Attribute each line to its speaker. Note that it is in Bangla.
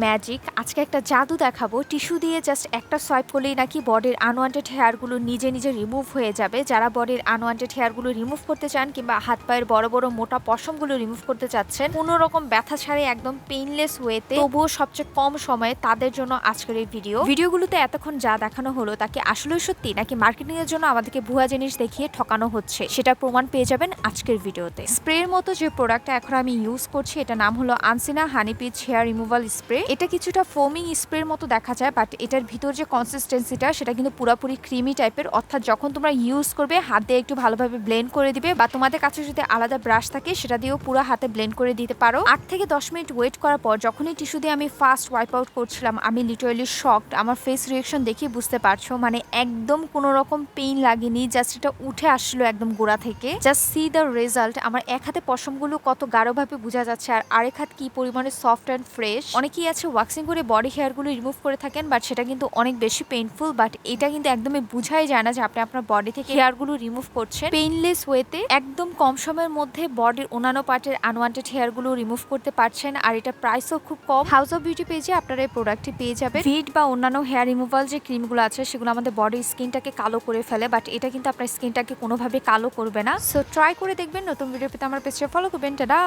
Speaker 1: ম্যাজিক। আজকে একটা জাদু দেখাবো। টিস্যু দিয়ে জাস্ট একটা সোয়াইপ করলেই নাকি বডির আনওয়ান্টেড হেয়ারগুলো নিজে নিজে রিমুভ হয়ে যাবে। যারা বডির আনওয়ান্টেড হেয়ারগুলো রিমুভ করতে চান কিংবা হাত পায়ের বড় বড় মোটা পশমগুলো রিমুভ করতে চাচ্ছেন কোনো রকম ব্যথা ছাড়াই একদম পেইনলেস ওয়েতে, তবুও সবচেয়ে কম সময়ে, তাদের জন্য আজকের এই ভিডিওগুলোতে এতক্ষণ যা দেখানো হলো তা কি আসলেই সত্যি নাকি মার্কেটিং এর জন্য আমাদেরকে ভুয়া জিনিস দেখিয়ে ঠকানো হচ্ছে, সেটা প্রমাণ পেয়ে যাবেন আজকের ভিডিওতে। স্প্রের মতো যে প্রোডাক্টটা এখন আমি ইউজ করছি এটা নাম হলো আনসিনা হানি পিচ হেয়ার রিমুভাল স্প্রে। এটা কিছুটা ফোমিং স্প্রের মতো দেখা যায়, বাট এটার ভিতর যে কনসিস্টেন্সিটা সেটা কিন্তু পুরোপুরি ক্রিমি টাইপের। অর্থাৎ যখন তোমরা ইউজ করবে হাত দিয়ে একটু ভালোভাবে ব্লেন্ড করে দিবে, বা তোমাদের কাছে যদি আলাদা ব্রাশ থাকে সেটা দিয়েও পুরো হাতে ব্লেন্ড করে দিতে পারো। 8 থেকে 10 মিনিট ওয়েট করার পর যখনই টিস্যু দিয়ে আমি ফার্স্ট ওয়াইপ আউট করছিলাম, আমি লিটারালি শকড। আমার ফেস রিঅ্যাকশন দেখে বুঝতে পারছো, মানে একদম কোনো রকম পেইন লাগেনি, জাস্ট এটা উঠে আসলো একদম গোড়া থেকে। Just see the result. আমার এক হাতে পশমগুলো কত গাঢ়ভাবে বোঝা যাচ্ছে, আর আরেক হাত কি পরিমাণে সফট অ্যান্ড ফ্রেশ। অনেকেই আছে ওয়াক্সিং করে বডি হেয়ারগুলো রিমুভ করে থাকেন, বাট সেটা কিন্তু অনেক বেশি পেইনফুল। বাট এটা কিন্তু একদমই বুঝাই যায় না যে আপনি আপনার বডি থেকে হেয়ারগুলো রিমুভ করছেন পেইনলেস ওয়েতে। একদম কম সময়ের মধ্যে বডির অন্যান্য পার্টের আনওয়ান্টেড হেয়ারগুলো রিমুভ করতে পারছেন, আর এটা প্রাইসও খুব কম। হাউস অফ বিউটি পেজে আপনারা এই প্রোডাক্টটি পেয়ে যাবেন। ভিট বা অন্যান্য হেয়ার রিমুভাল যে ক্রিমগুলো আছে সেগুলো আমাদের বডির স্কিনটাকে কালো করে ফেলে, বাট এটা কিন্তু আপনার স্কিনটাকে কোনোভাবে কালো করবে না। সো ট্রাই করে দেখবেন। নতুন ভিডিও পেতে আমার পেজে ফলো করবেন। টাটা।